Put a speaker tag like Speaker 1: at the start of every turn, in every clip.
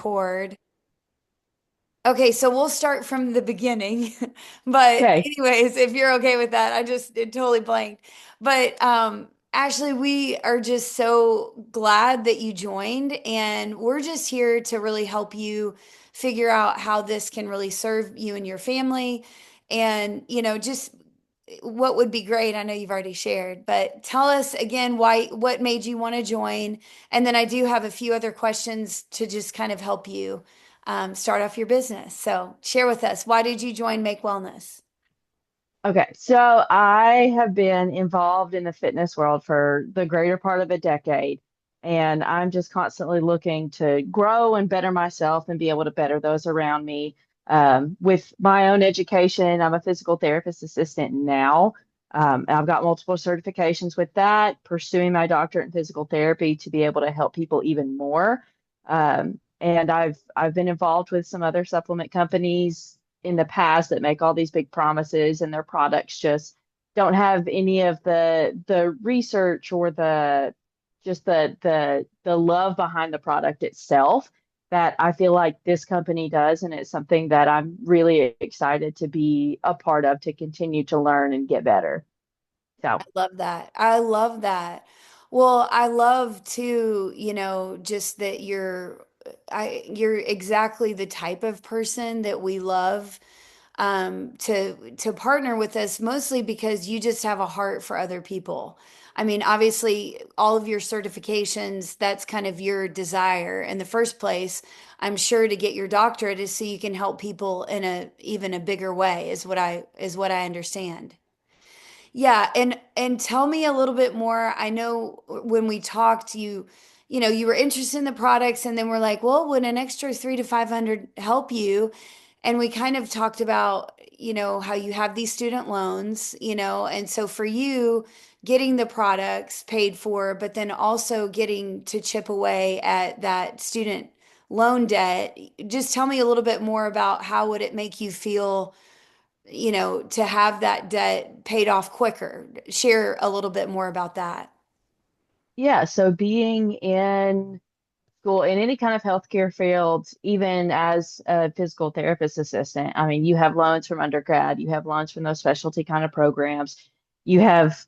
Speaker 1: record. Okay, so we'll start from the beginning. But
Speaker 2: Okay.
Speaker 1: anyways, if you're okay with that, it totally blanked. But Ashley, we are just so glad that you joined, and we're just here to really help you figure out how this can really serve you and your family. And, just what would be great. I know you've already shared, but tell us again what made you want to join? And then I do have a few other questions to just kind of help you start off your business. So share with us, why did you join Make Wellness?
Speaker 2: Okay. So I have been involved in the fitness world for the greater part of a decade, and I'm just constantly looking to grow and better myself and be able to better those around me. With my own education, I'm a physical therapist assistant now. I've got multiple certifications with that, pursuing my doctorate in physical therapy to be able to help people even more. And I've been involved with some other supplement companies in the past that make all these big promises and their products just don't have any of the research or the just the love behind the product itself that I feel like this company does, and it's something that I'm really excited to be a part of to continue to learn and get better. So,
Speaker 1: I love that. I love that. Well, I love too, just that you're exactly the type of person that we love to partner with us, mostly because you just have a heart for other people. I mean, obviously, all of your certifications, that's kind of your desire in the first place. I'm sure to get your doctorate is so you can help people in a even a bigger way, is what I understand. Yeah, and tell me a little bit more. I know when we talked, you were interested in the products, and then we're like, well, would an extra 300 to 500 help you? And we kind of talked about, how you have these student loans, and so for you, getting the products paid for, but then also getting to chip away at that student loan debt. Just tell me a little bit more about how would it make you feel, to have that debt paid off quicker. Share a little bit more about that.
Speaker 2: yeah, so being in school in any kind of healthcare field, even as a physical therapist assistant, I mean, you have loans from undergrad, you have loans from those specialty kind of programs, you have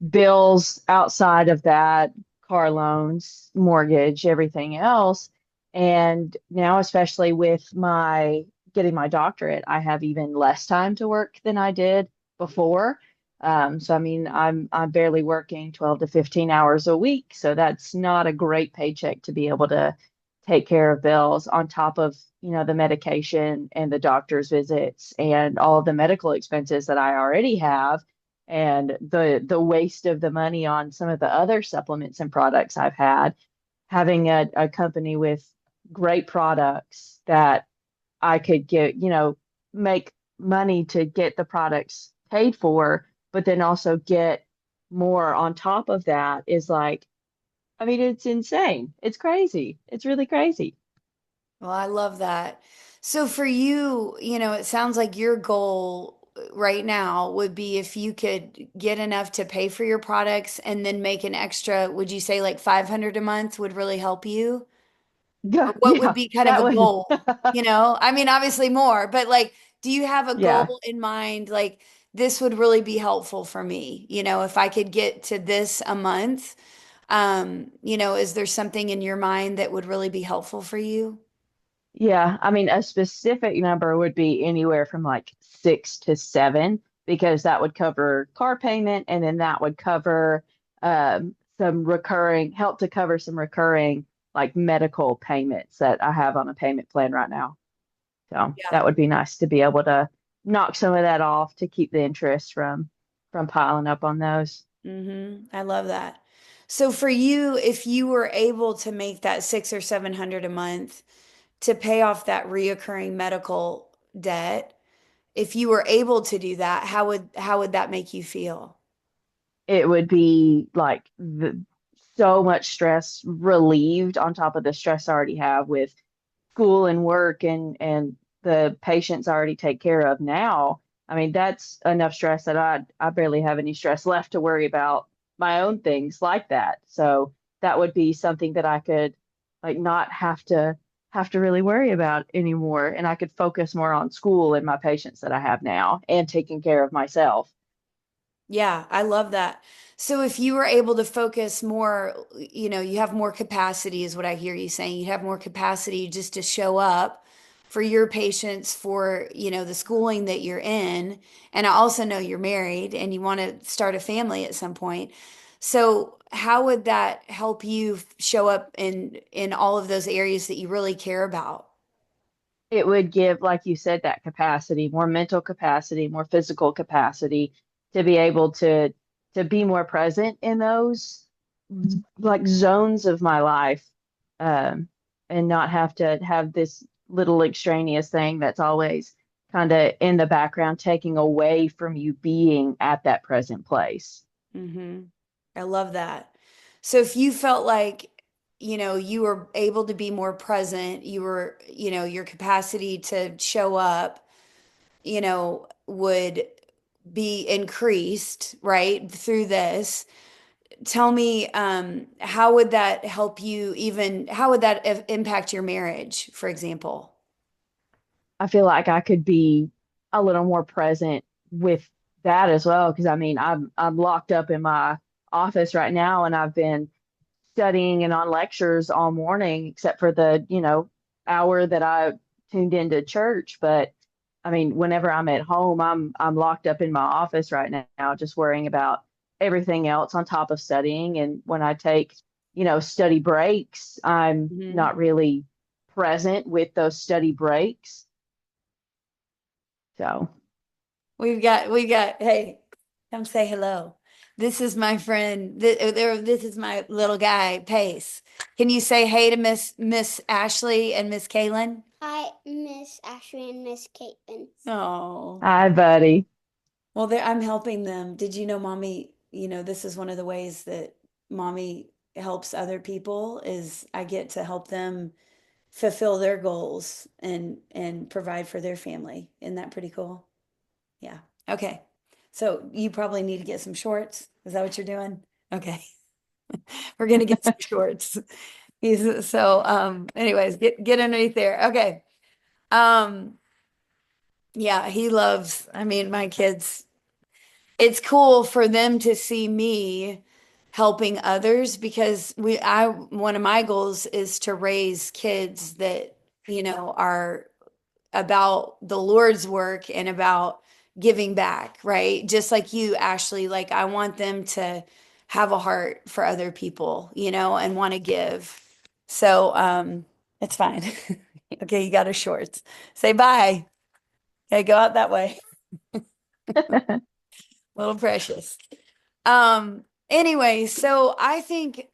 Speaker 2: bills outside of that, car loans, mortgage, everything else. And now, especially with my getting my doctorate, I have even less time to work than I did before. So I mean, I'm barely working 12 to 15 hours a week, so that's not a great paycheck to be able to take care of bills on top of, the medication and the doctor's visits and all of the medical expenses that I already have and the waste of the money on some of the other supplements and products I've had. Having a company with great products that I could get, make money to get the products paid for, but then also get more on top of that is like, I mean, it's insane. It's crazy. It's really crazy.
Speaker 1: Well, I love that. So for you, it sounds like your goal right now would be if you could get enough to pay for your products and then make an extra, would you say like 500 a month would really help you? Or
Speaker 2: Yeah,
Speaker 1: what would
Speaker 2: yeah,
Speaker 1: be kind of
Speaker 2: that
Speaker 1: a
Speaker 2: would.
Speaker 1: goal? I mean, obviously more, but like, do you have a
Speaker 2: Yeah.
Speaker 1: goal in mind? Like, this would really be helpful for me, if I could get to this a month, is there something in your mind that would really be helpful for you?
Speaker 2: Yeah, I mean, a specific number would be anywhere from like 6 to 7 because that would cover car payment and then that would cover help to cover some recurring like medical payments that I have on a payment plan right now. So
Speaker 1: Yeah.
Speaker 2: that would be nice to be able to knock some of that off to keep the interest from piling up on those.
Speaker 1: I love that. So for you, if you were able to make that 600 or 700 a month to pay off that reoccurring medical debt, if you were able to do that, how would that make you feel?
Speaker 2: It would be like so much stress relieved on top of the stress I already have with school and work and the patients I already take care of now. I mean, that's enough stress that I barely have any stress left to worry about my own things like that. So that would be something that I could like not have to really worry about anymore. And I could focus more on school and my patients that I have now and taking care of myself.
Speaker 1: Yeah, I love that. So if you were able to focus more, you have more capacity, is what I hear you saying. You have more capacity just to show up for your patients, for, the schooling that you're in. And I also know you're married and you want to start a family at some point. So how would that help you show up in all of those areas that you really care about?
Speaker 2: It would give, like you said, that capacity, more mental capacity, more physical capacity to be able to be more present in those like zones of my life, um, and not have to have this little extraneous thing that's always kind of in the background, taking away from you being at that present place.
Speaker 1: Hmm. I love that. So if you felt like, you were able to be more present, your capacity to show up, would be increased, right, through this. Tell me, how would that help you even, how would that impact your marriage, for example?
Speaker 2: I feel like I could be a little more present with that as well. Because I mean, I'm locked up in my office right now, and I've been studying and on lectures all morning, except for the, hour that I tuned into church. But I mean, whenever I'm at home, I'm locked up in my office right now, just worrying about everything else on top of studying. And when I take, study breaks, I'm
Speaker 1: Hmm.
Speaker 2: not really present with those study breaks. So
Speaker 1: Hey, come say hello. This is my friend. This is my little guy, Pace. Can you say hey to Miss Ashley and Miss Kaylin?
Speaker 3: Hi, Miss Ashley and Miss Caitlin.
Speaker 1: Oh,
Speaker 2: hi, buddy.
Speaker 1: well, I'm helping them. Did you know, mommy, this is one of the ways that mommy helps other people is I get to help them fulfill their goals and provide for their family. Isn't that pretty cool? Yeah. Okay. So you probably need to get some shorts. Is that what you're doing? Okay. We're gonna get some shorts. Anyways, get underneath there. Okay. Um, yeah, he loves, I mean, my kids, it's cool for them to see me helping others because one of my goals is to raise kids that, are about the Lord's work and about giving back, right? Just like you, Ashley, like I want them to have a heart for other people, and want to give. So, it's fine. Okay, you got a shorts. Say bye. Okay, go out that way. Little precious. Anyway, so I think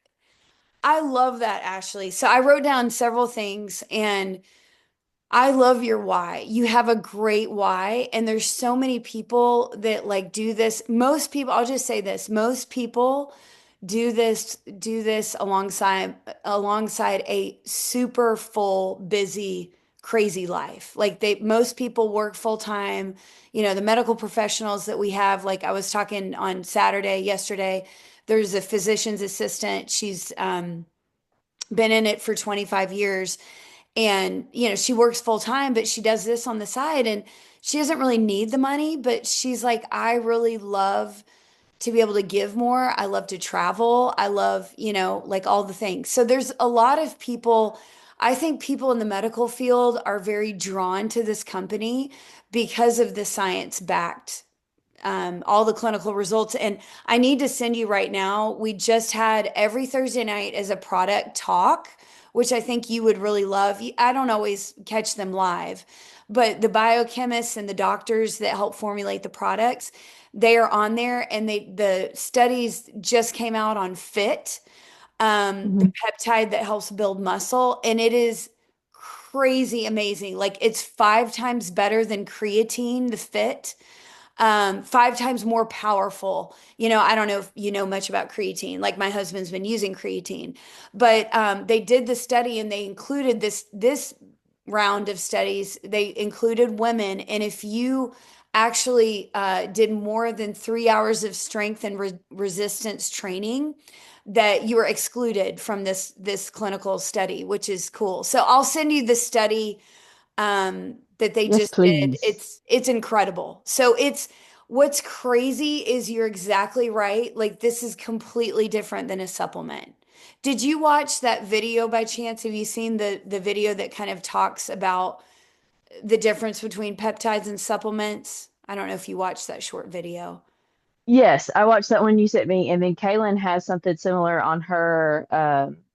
Speaker 1: I love that, Ashley. So I wrote down several things and I love your why. You have a great why, and there's so many people that like do this. Most people, I'll just say this, most people do this alongside a super full, busy, crazy life. Like most people work full time. The medical professionals that we have, like I was talking on Saturday, yesterday, there's a physician's assistant. She's been in it for 25 years and she works full time but she does this on the side and she doesn't really need the money but she's like I really love to be able to give more. I love to travel. I love, like all the things. So there's a lot of people, I think people in the medical field are very drawn to this company because of the science backed, all the clinical results. And I need to send you right now. We just had every Thursday night as a product talk, which I think you would really love. I don't always catch them live, but the biochemists and the doctors that help formulate the products, they are on there and the studies just came out on fit, the
Speaker 2: Mhm.
Speaker 1: peptide that helps build muscle, and it is crazy amazing. Like it's 5 times better than creatine, the fit, 5 times more powerful. I don't know if you know much about creatine. Like my husband's been using creatine, but they did the study and they included this round of studies. They included women, and if you actually did more than 3 hours of strength and resistance training, that you were excluded from this clinical study, which is cool. So I'll send you the study that they
Speaker 2: Yes,
Speaker 1: just did.
Speaker 2: please.
Speaker 1: It's incredible. So it's what's crazy is you're exactly right. Like this is completely different than a supplement. Did you watch that video by chance? Have you seen the video that kind of talks about the difference between peptides and supplements? I don't know if you watched that short video.
Speaker 2: Yes, I watched that one you sent me, and then Kaylin has something similar on her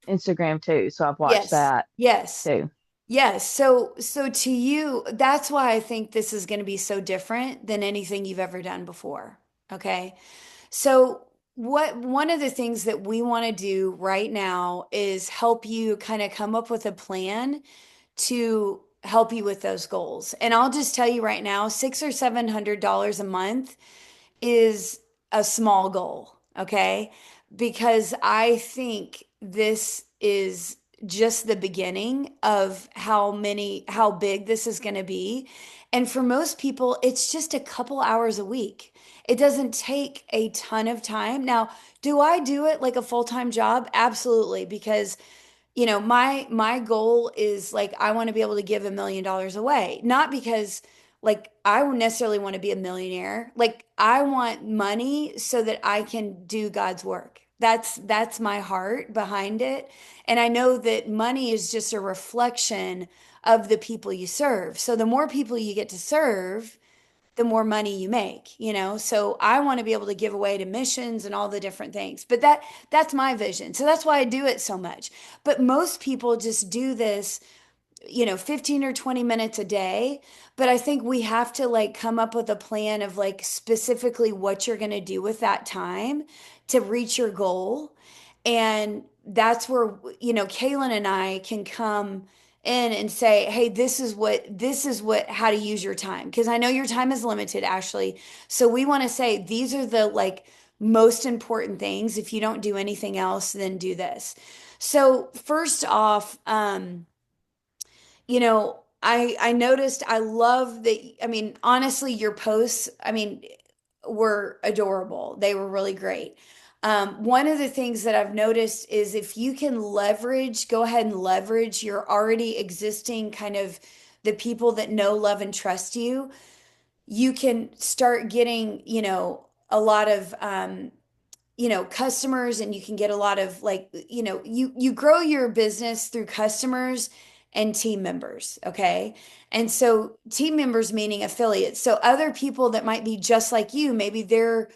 Speaker 2: Instagram too. So I've watched
Speaker 1: Yes.
Speaker 2: that
Speaker 1: Yes.
Speaker 2: too.
Speaker 1: Yes. So to you, that's why I think this is going to be so different than anything you've ever done before. Okay. So what one of the things that we want to do right now is help you kind of come up with a plan to help you with those goals. And I'll just tell you right now, $600 or $700 a month is a small goal, okay? Because I think this is just the beginning of how big this is going to be. And for most people, it's just a couple hours a week. It doesn't take a ton of time. Now, do I do it like a full-time job? Absolutely, because my goal is like I want to be able to give $1 million away, not because like I would necessarily want to be a millionaire. Like I want money so that I can do God's work. That's my heart behind it. And I know that money is just a reflection of the people you serve. So the more people you get to serve, the more money you make. So I want to be able to give away to missions and all the different things. But that's my vision. So that's why I do it so much. But most people just do this 15 or 20 minutes a day. But I think we have to like come up with a plan of like specifically what you're going to do with that time to reach your goal. And that's where, Kaylin and I can come in and say, hey, this is what, how to use your time. Because I know your time is limited, Ashley. So we want to say these are the like most important things. If you don't do anything else, then do this. So first off, I noticed I love that. I mean, honestly, your posts, I mean, were adorable. They were really great. One of the things that I've noticed is if you can go ahead and leverage your already existing kind of the people that know, love, and trust you, you can start getting, a lot of customers, and you can get a lot of like, you grow your business through customers and team members, okay? And so team members meaning affiliates. So other people that might be just like you, maybe they're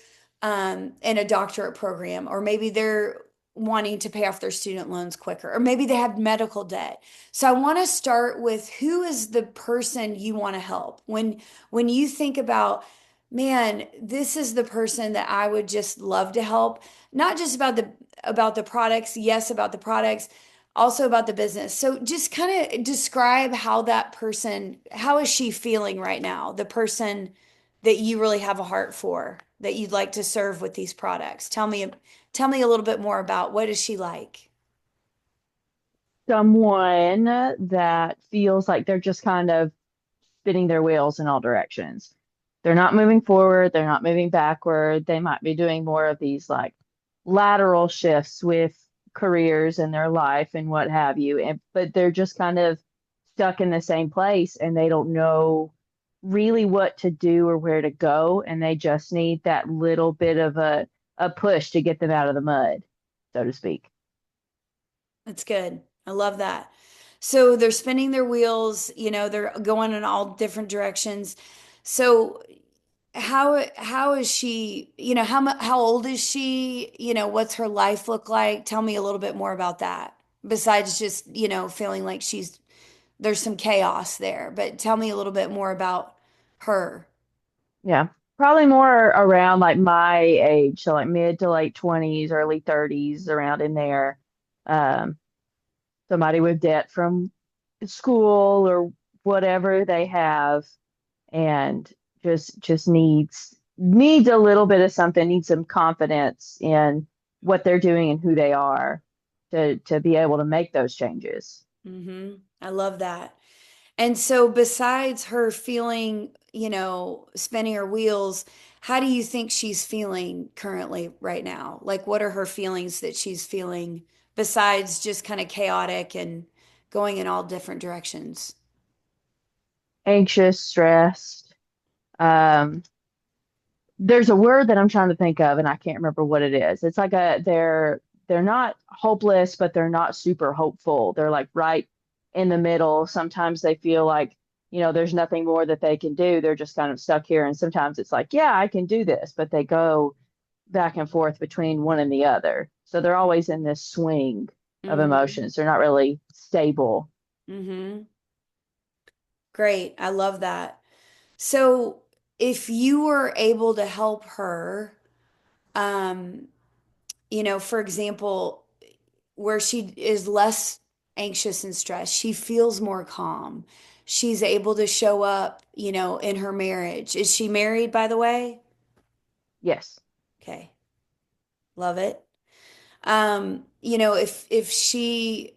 Speaker 1: in a doctorate program, or maybe they're wanting to pay off their student loans quicker, or maybe they have medical debt. So I want to start with who is the person you want to help. When you think about, man, this is the person that I would just love to help, not just about the products, yes, about the products, also about the business. So just kind of describe how is she feeling right now? The person that you really have a heart for, that you'd like to serve with these products. Tell me a little bit more about what is she like?
Speaker 2: Someone that feels like they're just kind of spinning their wheels in all directions. They're not moving forward, they're not moving backward. They might be doing more of these like lateral shifts with careers in their life and what have you. But they're just kind of stuck in the same place and they don't know really what to do or where to go. And they just need that little bit of a push to get them out of the mud, so to speak.
Speaker 1: That's good. I love that. So they're spinning their wheels, they're going in all different directions. So how is she, how old is she? What's her life look like? Tell me a little bit more about that. Besides just, feeling like there's some chaos there, but tell me a little bit more about her.
Speaker 2: Yeah. Probably more around like my age, so like mid to late 20s, early 30s, around in there. Um, Somebody with debt from school or whatever they have and just needs a little bit of something, needs some confidence in what they're doing and who they are to be able to make those changes.
Speaker 1: I love that. And so besides her feeling, spinning her wheels, how do you think she's feeling currently right now? Like, what are her feelings that she's feeling besides just kind of chaotic and going in all different directions?
Speaker 2: Anxious, stressed. Um, there's a word that I'm trying to think of and I can't remember what it is. It's like they're not hopeless, but they're not super hopeful. They're like right in the middle. Sometimes they feel like, there's nothing more that they can do. They're just kind of stuck here. And sometimes it's like, yeah, I can do this, but they go back and forth between one and the other. So they're always in this swing of
Speaker 1: Mm-hmm.
Speaker 2: emotions. They're not really stable.
Speaker 1: Mm-hmm. Great. I love that. So, if you were able to help her, um, for example, where she is less anxious and stressed, she feels more calm. She's able to show up, in her marriage. Is she married, by the way?
Speaker 2: Yes.
Speaker 1: Okay. Love it. If she,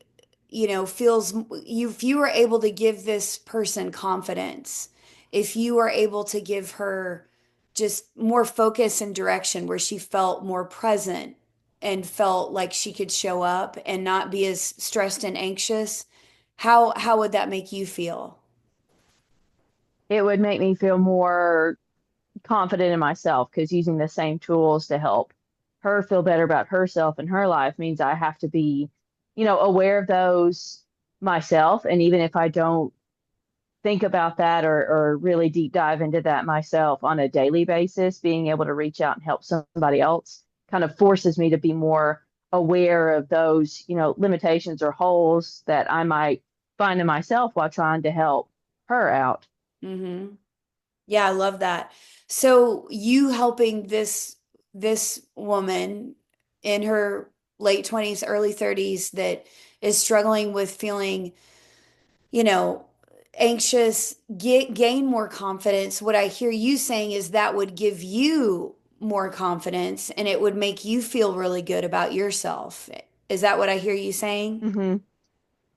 Speaker 1: feels if you were able to give this person confidence, if you were able to give her just more focus and direction where she felt more present and felt like she could show up and not be as stressed and anxious, how would that make you feel?
Speaker 2: It would make me feel more confident in myself because using the same tools to help her feel better about herself and her life means I have to be, aware of those myself. And even if I don't think about that or really deep dive into that myself on a daily basis, being able to reach out and help somebody else kind of forces me to be more aware of those, limitations or holes that I might find in myself while trying to help her out.
Speaker 1: Mm-hmm. Yeah, I love that. So you helping this woman in her late 20s, early 30s that is struggling with feeling, you know, anxious, gain more confidence. What I hear you saying is that would give you more confidence and it would make you feel really good about yourself. Is that what I hear you saying?
Speaker 2: Hmm.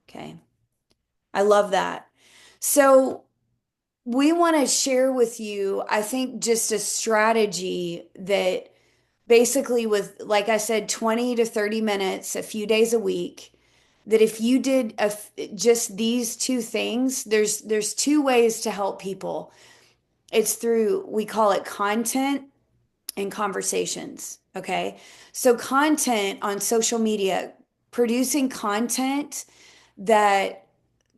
Speaker 1: Okay. I love that. So we want to share with you, I think, just a strategy that basically, with, like I said, 20 to 30 minutes, a few days a week, that if you did just these two things, there's two ways to help people. It's through, we call it content and conversations. Okay. So, content on social media, producing content that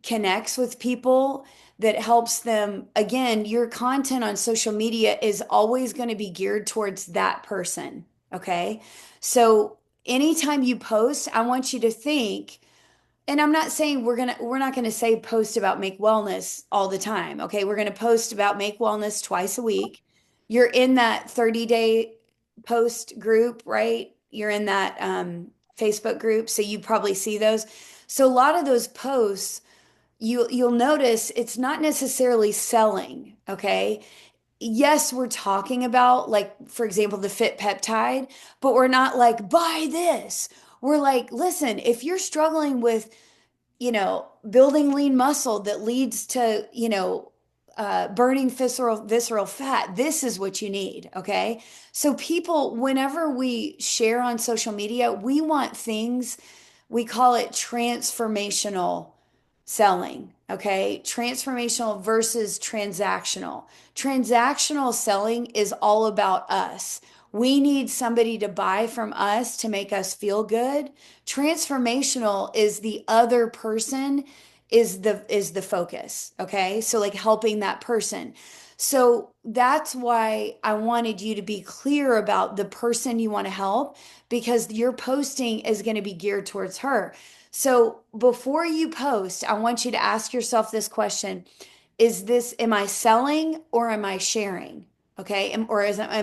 Speaker 1: connects with people, that helps them. Again, your content on social media is always going to be geared towards that person. Okay. So anytime you post, I want you to think, and I'm not saying we're not gonna say post about Make Wellness all the time. Okay. We're gonna post about Make Wellness twice a week. You're in that 30-day post group, right? You're in that Facebook group. So you probably see those. So a lot of those posts, you'll notice it's not necessarily selling, okay? Yes, we're talking about, like, for example, the fit peptide, but we're not like buy this. We're like, listen, if you're struggling with, building lean muscle that leads to, burning visceral fat, this is what you need, okay? So people, whenever we share on social media, we want things, we call it transformational selling, okay? Transformational versus transactional. Transactional selling is all about us. We need somebody to buy from us to make us feel good. Transformational is the other person, is the focus, okay? So like helping that person. So that's why I wanted you to be clear about the person you want to help, because your posting is going to be geared towards her. So before you post, I want you to ask yourself this question. Am I selling or am I sharing? Okay. Am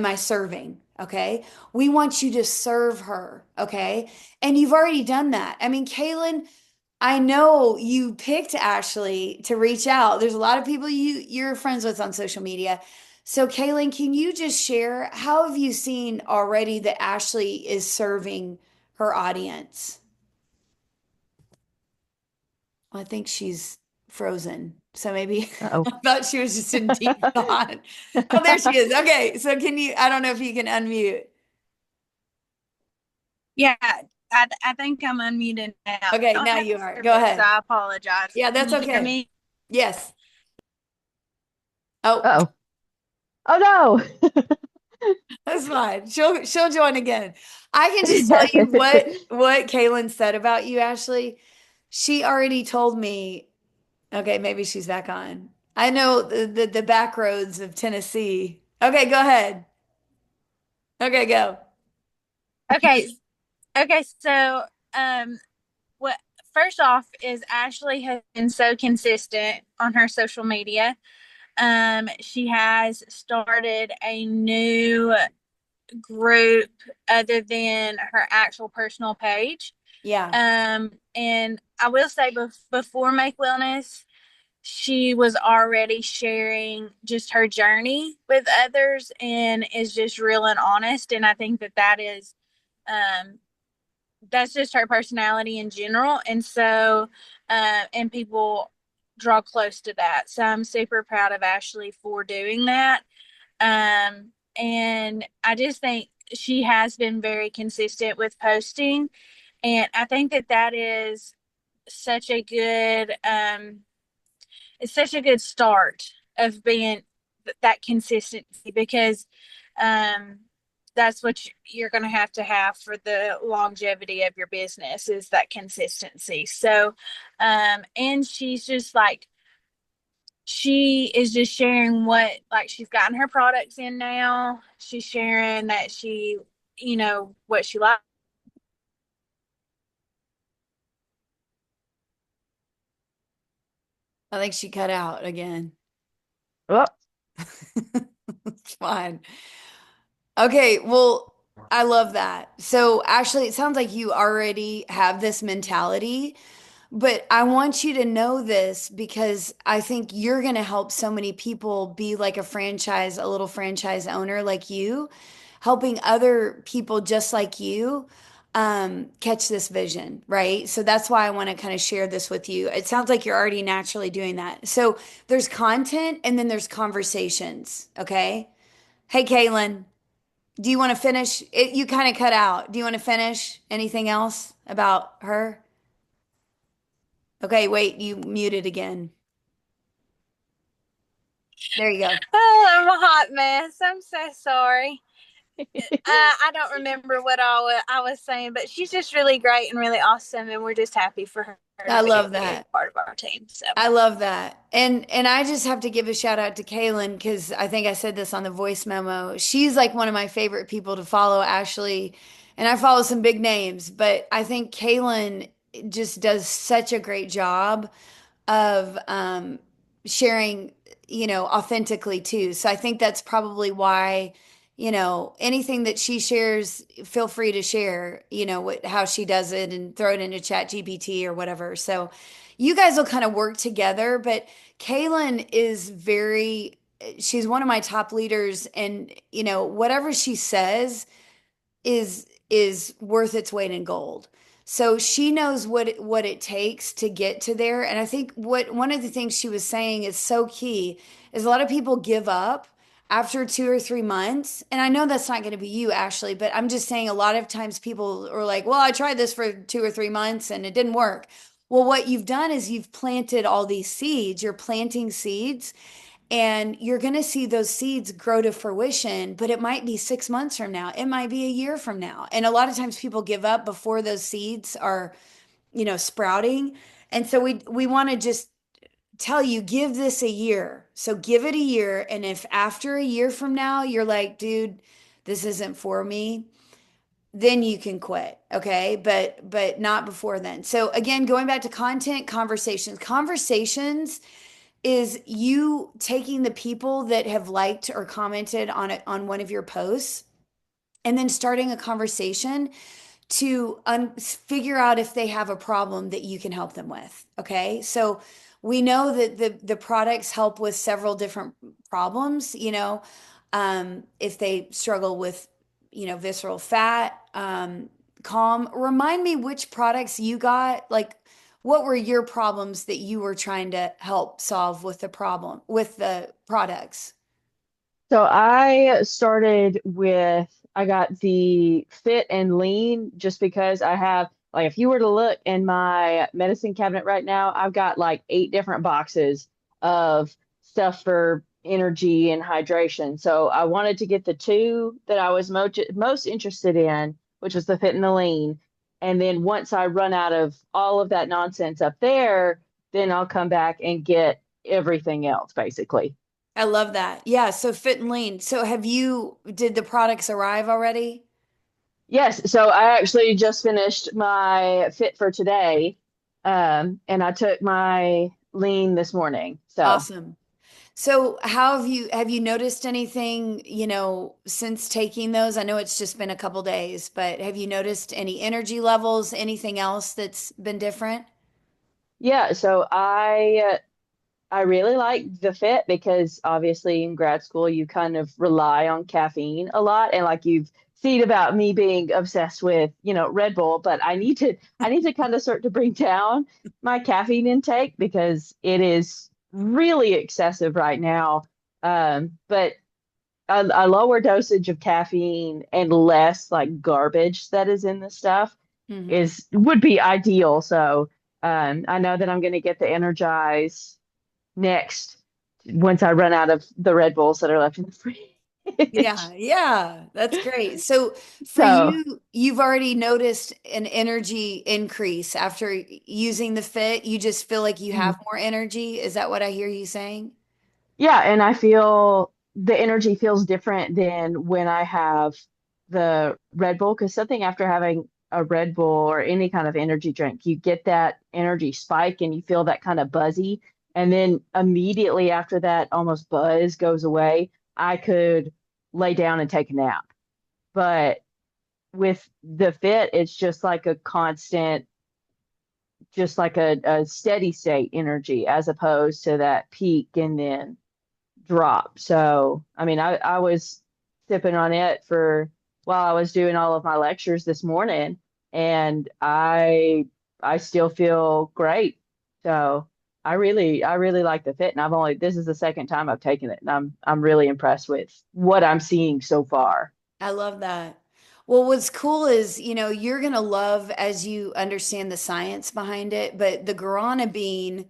Speaker 1: I serving? Okay. We want you to serve her. Okay. And you've already done that. I mean, Kaylin, I know you picked Ashley to reach out. There's a lot of people you're friends with on social media. So, Kaylin, can you just share, how have you seen already that Ashley is serving her audience? I think she's frozen. So maybe
Speaker 2: Uh-oh.
Speaker 1: I thought she was just in deep thought. Oh, there she is. Okay. So can you, I don't know if you can unmute.
Speaker 4: Yeah, I think I'm unmuted now. I
Speaker 1: Okay.
Speaker 4: don't
Speaker 1: Now
Speaker 4: have
Speaker 1: you are. Go
Speaker 4: service, so
Speaker 1: ahead.
Speaker 4: I apologize.
Speaker 1: Yeah,
Speaker 4: Can
Speaker 1: that's
Speaker 4: you hear
Speaker 1: okay.
Speaker 4: me?
Speaker 1: Yes. Oh,
Speaker 2: Uh-oh. Oh no.
Speaker 1: that's fine. She'll join again. I can just tell you what Kaylin said about you, Ashley. She already told me, okay, maybe she's back on. I know the back roads of Tennessee. Okay, go ahead. Okay, go.
Speaker 4: Okay, okay. So, um, what first off is Ashley has been so consistent on her social media. She has started a new group other than her actual personal page.
Speaker 1: Yeah.
Speaker 4: And I will say before Make Wellness, she was already sharing just her journey with others and is just real and honest. And I think that is, um, that's just her personality in general. And so, and people draw close to that. So I'm super proud of Ashley for doing that. And I just think she has been very consistent with posting. And I think that is such a good, it's such a good start of being that consistency because um, that's what you're going to have for the longevity of your business is that consistency. So, and she's just like, she is just sharing what, like, she's gotten her products in now. She's sharing that she, what she likes.
Speaker 1: I think she cut out again.
Speaker 2: Oh,
Speaker 1: It's fine. Okay, well, I love that. So, Ashley, it sounds like you already have this mentality, but I want you to know this because I think you're going to help so many people be like a little franchise owner like you, helping other people just like you catch this vision, right? So that's why I want to kind of share this with you. It sounds like you're already naturally doing that. So there's content and then there's conversations, okay? Hey, Kaylin. Do you want to finish? You kind of cut out. Do you want to finish anything else about her? Okay, wait, you muted again. There you go.
Speaker 4: Oh, I'm a hot mess. I'm so sorry. I don't remember what I was saying, but she's just really great and really awesome, and we're just happy for her to
Speaker 1: I
Speaker 4: be
Speaker 1: love
Speaker 4: a
Speaker 1: that.
Speaker 4: part of our team. So,
Speaker 1: I love that. And I just have to give a shout out to Kaylin because I think I said this on the voice memo. She's like one of my favorite people to follow, Ashley. And I follow some big names, but I think Kaylin just does such a great job of sharing, authentically too. So I think that's probably why, anything that she shares, feel free to share, how she does it and throw it into Chat GPT or whatever. So you guys will kind of work together, but Kaylin is she's one of my top leaders and, whatever she says is worth its weight in gold. So she knows what it takes to get to there. And I think what one of the things she was saying is so key is a lot of people give up after 2 or 3 months. And I know that's not going to be you, Ashley, but I'm just saying a lot of times people are like, well, I tried this for 2 or 3 months and it didn't work. Well, what you've done is you've planted all these seeds. You're planting seeds and you're going to see those seeds grow to fruition, but it might be 6 months from now. It might be a year from now. And a lot of times people give up before those seeds are, sprouting. And so we want to just tell you, give this a year. So give it a year. And if after a year from now, you're like, dude, this isn't for me, then you can quit. Okay. But not before then. So again, going back to content, conversations is you taking the people that have liked or commented on it on one of your posts and then starting a conversation to figure out if they have a problem that you can help them with. Okay. So we know that the products help with several different problems, if they struggle with, visceral fat, calm. Remind me which products you got, like what were your problems that you were trying to help solve with the products?
Speaker 2: So I started with, I got the Fit and Lean just because I have, like, if you were to look in my medicine cabinet right now, I've got like 8 different boxes of stuff for energy and hydration. So I wanted to get the two that I was most interested in, which was the Fit and the Lean. And then once I run out of all of that nonsense up there, then I'll come back and get everything else, basically.
Speaker 1: I love that. Yeah, so Fit and Lean. So did the products arrive already?
Speaker 2: Yes, so I actually just finished my fit for today, and I took my lean this morning. So
Speaker 1: Awesome. So how have you noticed anything, since taking those? I know it's just been a couple days, but have you noticed any energy levels, anything else that's been different?
Speaker 2: yeah, so I really like the fit because obviously in grad school you kind of rely on caffeine a lot, and like you've seen about me being obsessed with, Red Bull, but I need to kind of start to bring down my caffeine intake because it is really excessive right now. But a lower dosage of caffeine and less like garbage that is in the stuff
Speaker 1: Hmm.
Speaker 2: is would be ideal. So I know that I'm going to get the Energize next once I run out of the Red Bulls that are left in the
Speaker 1: Yeah,
Speaker 2: fridge.
Speaker 1: yeah, that's great. So for
Speaker 2: So
Speaker 1: you, you've already noticed an energy increase after using the Fit. You just feel like you have
Speaker 2: mhm.
Speaker 1: more energy. Is that what I hear you saying?
Speaker 2: Yeah, and I feel the energy feels different than when I have the Red Bull because something after having a Red Bull or any kind of energy drink, you get that energy spike and you feel that kind of buzzy. And then immediately after that almost buzz goes away, I could lay down and take a nap. But with the Fit, it's just like a constant, just like a steady state energy as opposed to that peak and then drop. So, I mean, I was sipping on it for while I was doing all of my lectures this morning, and I still feel great. So I really like the fit, and this is the second time I've taken it, and I'm really impressed with what I'm seeing so far.
Speaker 1: I love that. Well, what's cool is, you're gonna love as you understand the science behind it, but the guarana bean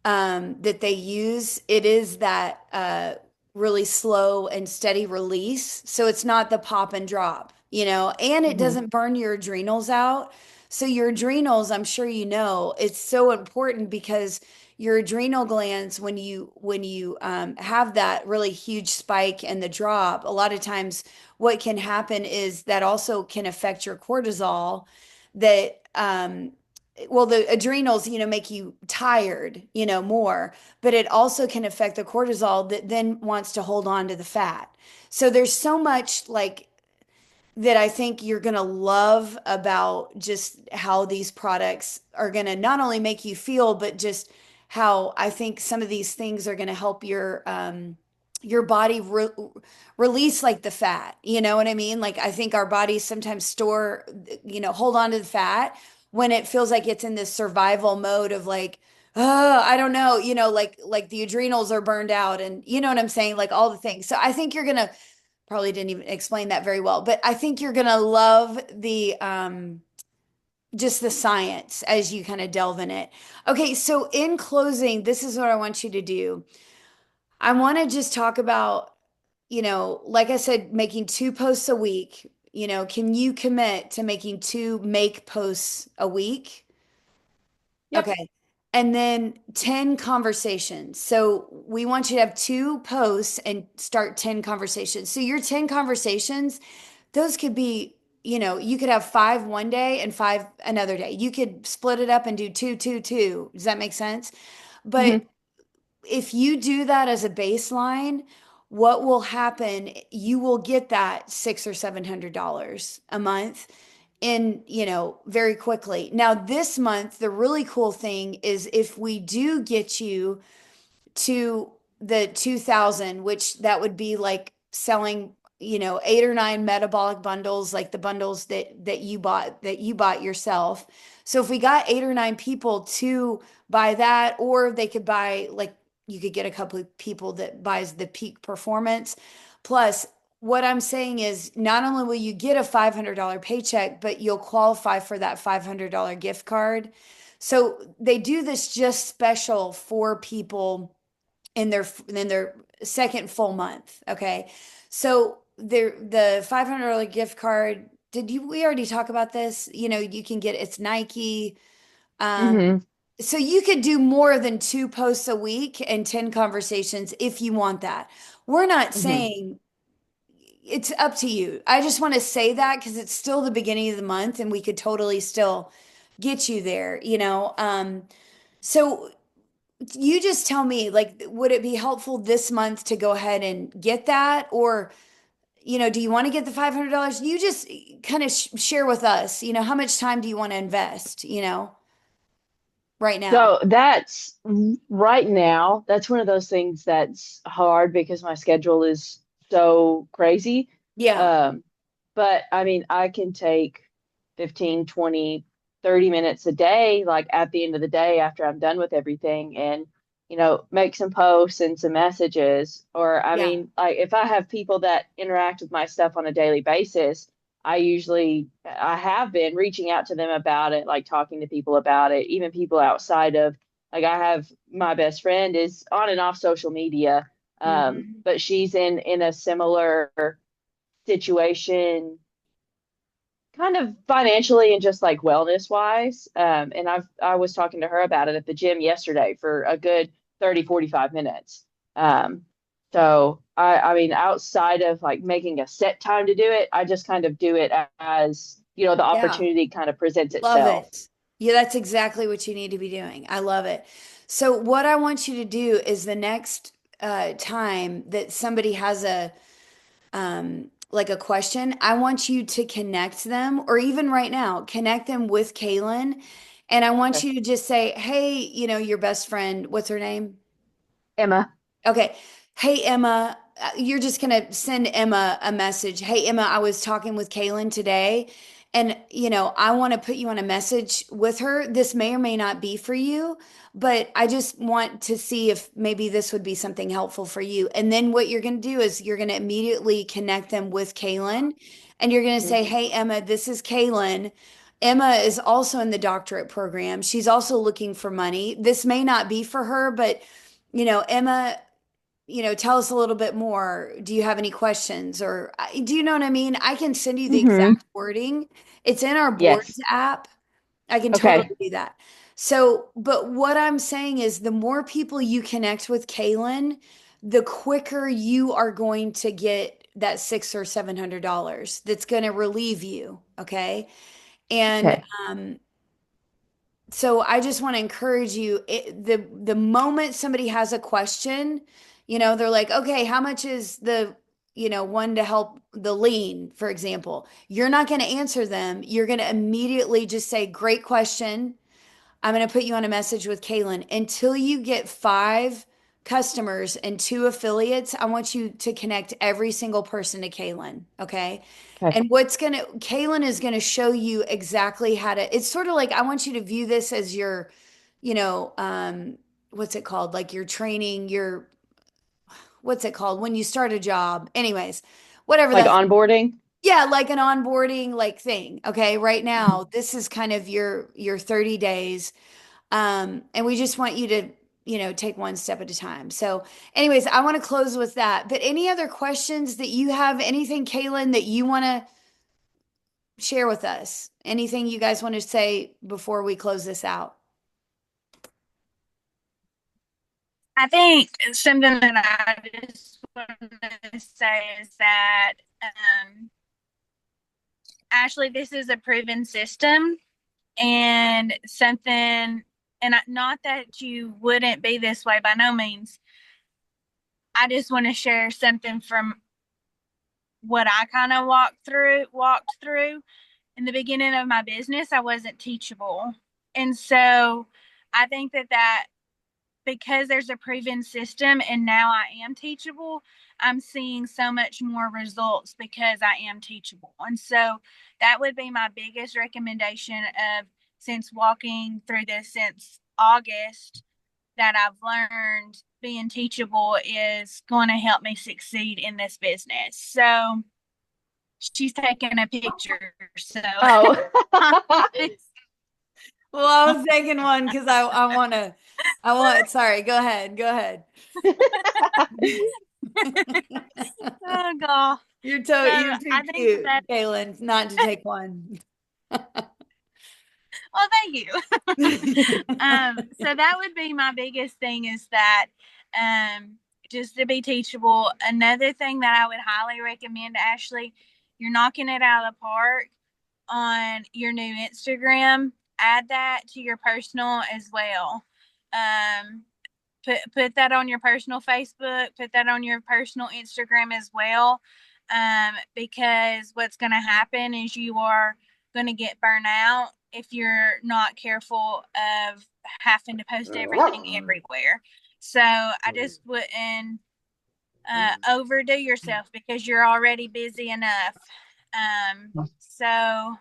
Speaker 1: that they use, it is that really slow and steady release. So it's not the pop and drop, and it
Speaker 2: Hmm.
Speaker 1: doesn't burn your adrenals out. So your adrenals, I'm sure it's so important because your adrenal glands, when you have that really huge spike and the drop, a lot of times what can happen is that also can affect your cortisol that well, the adrenals, make you tired, more, but it also can affect the cortisol that then wants to hold on to the fat. So there's so much like that I think you're going to love about just how these products are going to not only make you feel, but just how I think some of these things are going to help your body release like the fat. You know what I mean? Like I think our bodies sometimes store, hold on to the fat when it feels like it's in this survival mode of like, oh, I don't know, like the adrenals are burned out and you know what I'm saying? Like all the things. So I think you're gonna probably didn't even explain that very well, but I think you're gonna love the just the science as you kind of delve in it. Okay, so in closing, this is what I want you to do. I want to just talk about, like I said, making 2 posts a week. Can you commit to making 2 make posts a week?
Speaker 2: Yep.
Speaker 1: Okay. And then 10 conversations. So we want you to have 2 posts and start 10 conversations. So your 10 conversations, those could be, you could have 5 one day and 5 another day. You could split it up and do two, two, two. Does that make sense? But
Speaker 2: Hmm.
Speaker 1: if you do that as a baseline, what will happen? You will get that $600 or $700 a month in, very quickly. Now, this month, the really cool thing is if we do get you to the 2000, which that would be like selling, 8 or 9 metabolic bundles, like the bundles that you bought yourself. So if we got 8 or 9 people to buy that, or they could buy, like, you could get a couple of people that buys the peak performance. Plus, what I'm saying is not only will you get a $500 paycheck, but you'll qualify for that $500 gift card. So they do this just special for people in their second full month. Okay. So the $500 gift card, we already talk about this? You can get, it's Nike. Um,
Speaker 2: Hmm.
Speaker 1: so you could do more than 2 posts a week and 10 conversations if you want that. We're not
Speaker 2: Hmm.
Speaker 1: saying, it's up to you. I just want to say that because it's still the beginning of the month and we could totally still get you there. So you just tell me, like, would it be helpful this month to go ahead and get that? Or, do you want to get the $500? You just kind of share with us, how much time do you want to invest, right now?
Speaker 2: So that's right now, that's one of those things that's hard because my schedule is so crazy.
Speaker 1: Yeah.
Speaker 2: Um, but I mean, I can take 15, 20, 30 minutes a day, like at the end of the day after I'm done with everything and, make some posts and some messages. Or, I
Speaker 1: Yeah.
Speaker 2: mean, like if I have people that interact with my stuff on a daily basis, I have been reaching out to them about it, like talking to people about it, even people outside of, like I have my best friend is on and off social media,
Speaker 1: Hmm.
Speaker 2: but she's in a similar situation, kind of financially and just like wellness wise. And I was talking to her about it at the gym yesterday for a good 30, 45 minutes. Um, so I mean, outside of like making a set time to do it, I just kind of do it as, the
Speaker 1: Yeah.
Speaker 2: opportunity kind of presents
Speaker 1: Love
Speaker 2: itself.
Speaker 1: it. Yeah, that's exactly what you need to be doing. I love it. So, what I want you to do is the next time that somebody has like a question, I want you to connect them, or even right now, connect them with Kaylin. And I want
Speaker 2: Okay.
Speaker 1: you to just say, hey, your best friend, what's her name?
Speaker 2: Emma.
Speaker 1: Okay. Hey, Emma, you're just going to send Emma a message. Hey, Emma, I was talking with Kaylin today, and, I want to put you on a message with her. This may or may not be for you, but I just want to see if maybe this would be something helpful for you. And then what you're going to do is you're going to immediately connect them with Kaylin, and you're going to
Speaker 2: Mhm.
Speaker 1: say, hey, Emma, this is Kaylin. Emma is also in the doctorate program. She's also looking for money. This may not be for her, but Emma, tell us a little bit more. Do you have any questions? Or do you know what I mean? I can send you the
Speaker 2: Hmm.
Speaker 1: exact wording. It's in our boards
Speaker 2: Yes.
Speaker 1: app. I can totally
Speaker 2: Okay.
Speaker 1: do that. So, but what I'm saying is the more people you connect with Kaylin, the quicker you are going to get that $600 or $700 that's going to relieve you. Okay. And
Speaker 2: Okay.
Speaker 1: um, so I just want to encourage you, the moment somebody has a question, they're like, okay, how much is the, one to help the lean, for example. You're not going to answer them. You're going to immediately just say, great question. I'm going to put you on a message with Kaylin. Until you get 5 customers and 2 affiliates, I want you to connect every single person to Kaylin. Okay.
Speaker 2: Okay.
Speaker 1: And Kaylin is going to show you exactly how to, it's sort of like, I want you to view this as your, you know, what's it called? Like your training, what's it called? When you start a job. Anyways, whatever
Speaker 2: Like
Speaker 1: that,
Speaker 2: onboarding.
Speaker 1: yeah, like an onboarding like thing. Okay. Right
Speaker 2: Mhm.
Speaker 1: now, this is kind of your 30 days. And we just want you to, take one step at a time. So, anyways, I want to close with that. But any other questions that you have, anything, Kaylin, that you want to share with us? Anything you guys want to say before we close this out?
Speaker 4: I think something that I just want to say is that, um, Ashley, this is a proven system and something, and not that you wouldn't be this way by no means. I just want to share something from what I kind of walked through in the beginning of my business. I wasn't teachable. And so I think that because there's a proven system and now I am teachable, I'm seeing so much more results because I am teachable. And so that would be my biggest recommendation of since walking through this since August that I've learned being teachable is going to help me succeed in this business. So she's taking a picture. So
Speaker 2: Oh.
Speaker 1: Well, I was taking one because sorry, go ahead. Go ahead.
Speaker 4: oh god.
Speaker 1: You're
Speaker 4: So
Speaker 1: too
Speaker 4: I think
Speaker 1: cute,
Speaker 4: that
Speaker 1: Kaylin, not to take one.
Speaker 4: well, thank you. So that would be my biggest thing is that just to be teachable. Another thing that I would highly recommend, Ashley, you're knocking it out of the park on your new Instagram. Add that to your personal as well. Um, put that on your personal Facebook, put that on your personal Instagram as well. Because what's going to happen is you are going to get burnt out if you're not careful of having to post everything everywhere. So I just wouldn't overdo yourself because you're already busy enough. So,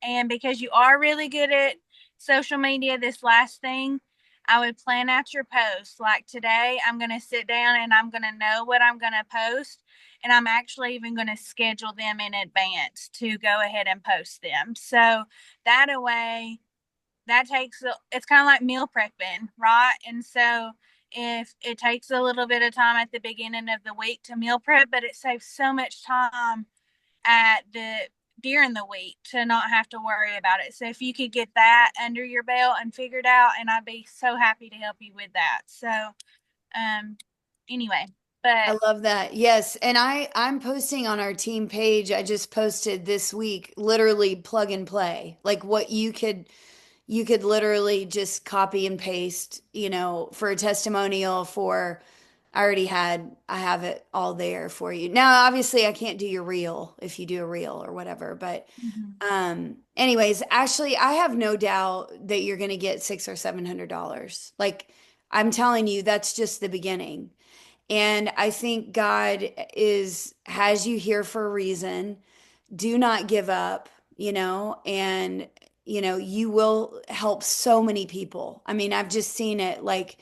Speaker 4: and because you are really good at social media, this last thing, I would plan out your posts. Like today, I'm going to sit down and I'm going to know what I'm going to post. And I'm actually even going to schedule them in advance to go ahead and post them. So that way, that takes, it's kind of like meal prepping, right? And so if it takes a little bit of time at the beginning of the week to meal prep, but it saves so much time at the during the week to not have to worry about it. So if you could get that under your belt and figured out, and I'd be so happy to help you with that. So anyway,
Speaker 1: I
Speaker 4: but
Speaker 1: love that. Yes, and I'm posting on our team page. I just posted this week, literally plug and play. Like what you could literally just copy and paste, for a testimonial for I have it all there for you. Now, obviously I can't do your reel if you do a reel or whatever, but anyways, Ashley, I have no doubt that you're going to get $600 or $700. Like I'm telling you, that's just the beginning. And I think God has you here for a reason. Do not give up, and you will help so many people. I mean, I've just seen it. Like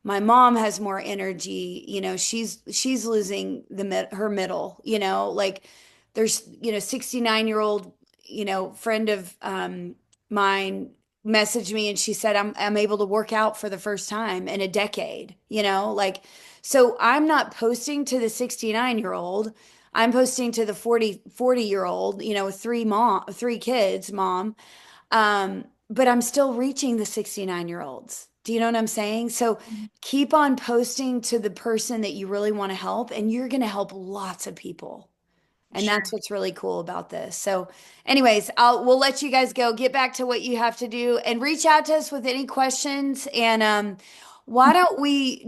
Speaker 1: my mom has more energy, she's losing her middle, like there's, 69-year-old, friend of mine messaged me and she said I'm able to work out for the first time in a decade, like so I'm not posting to the 69-year-old. I'm posting to the 40-year-old, with three kids, mom. But I'm still reaching the 69-year-olds. Do you know what I'm saying? So keep on posting to the person that you really want to help, and you're going to help lots of people. And
Speaker 4: sure.
Speaker 1: that's what's really cool about this. So, anyways, we'll let you guys go. Get back to what you have to do and reach out to us with any questions. And why don't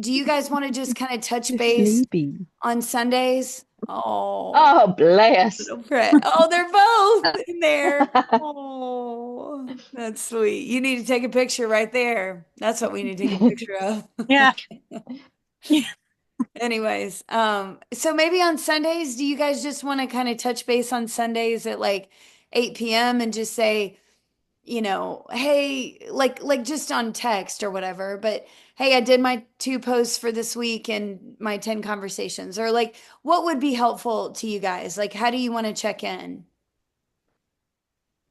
Speaker 1: do you guys want to just kind of touch
Speaker 2: You're
Speaker 1: base
Speaker 2: sleepy.
Speaker 1: on Sundays? Oh,
Speaker 2: Oh, bless.
Speaker 1: little Fred. Oh, they're both in there. Oh, that's sweet. You need to take a picture right there. That's what we need to take a picture of.
Speaker 4: Yeah.
Speaker 1: Anyways, so maybe on Sundays, do you guys just want to kind of touch base on Sundays at like 8 p.m. and just say, hey, like just on text or whatever, but hey, I did my 2 posts for this week and my 10 conversations, or like what would be helpful to you guys? Like, how do you want to check in?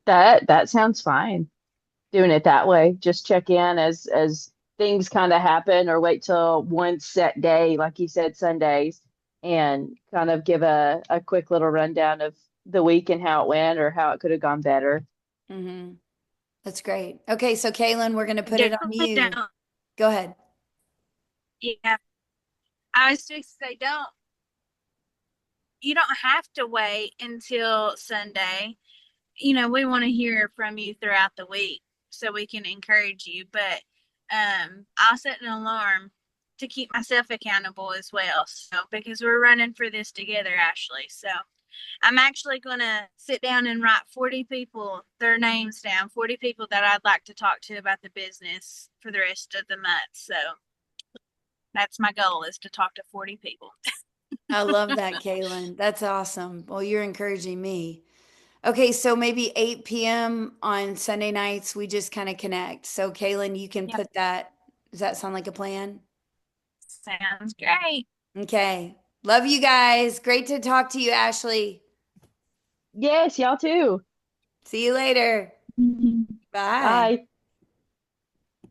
Speaker 2: That sounds fine. Doing it that way. Just check in as things kind of happen, or wait till one set day, like you said, Sundays, and kind of give a quick little rundown of the week and how it went or how it could have gone better.
Speaker 1: Mm-hmm. That's great. Okay, so Kaylin, we're gonna put it on
Speaker 4: Definitely
Speaker 1: you.
Speaker 4: don't.
Speaker 1: Go ahead.
Speaker 4: Yeah. I was just say don't. You don't have to wait until Sunday. We want to hear from you throughout the week so we can encourage you. But I'll set an alarm to keep myself accountable as well. So because we're running for this together, Ashley. So I'm actually gonna sit down and write 40 people, their names down, 40 people that I'd like to talk to about the business for the rest of the month. So that's my goal, is to talk to 40 people.
Speaker 1: I love that, Kaylin. That's awesome. Well, you're encouraging me. Okay, so maybe 8 p.m. on Sunday nights, we just kind of connect. So, Kaylin, you can
Speaker 4: Yep,
Speaker 1: put that. Does that sound like a plan?
Speaker 4: sounds great.
Speaker 1: Okay. Love you guys. Great to talk to you, Ashley.
Speaker 2: Yes, y'all too.
Speaker 1: See you later. Bye.
Speaker 2: Bye.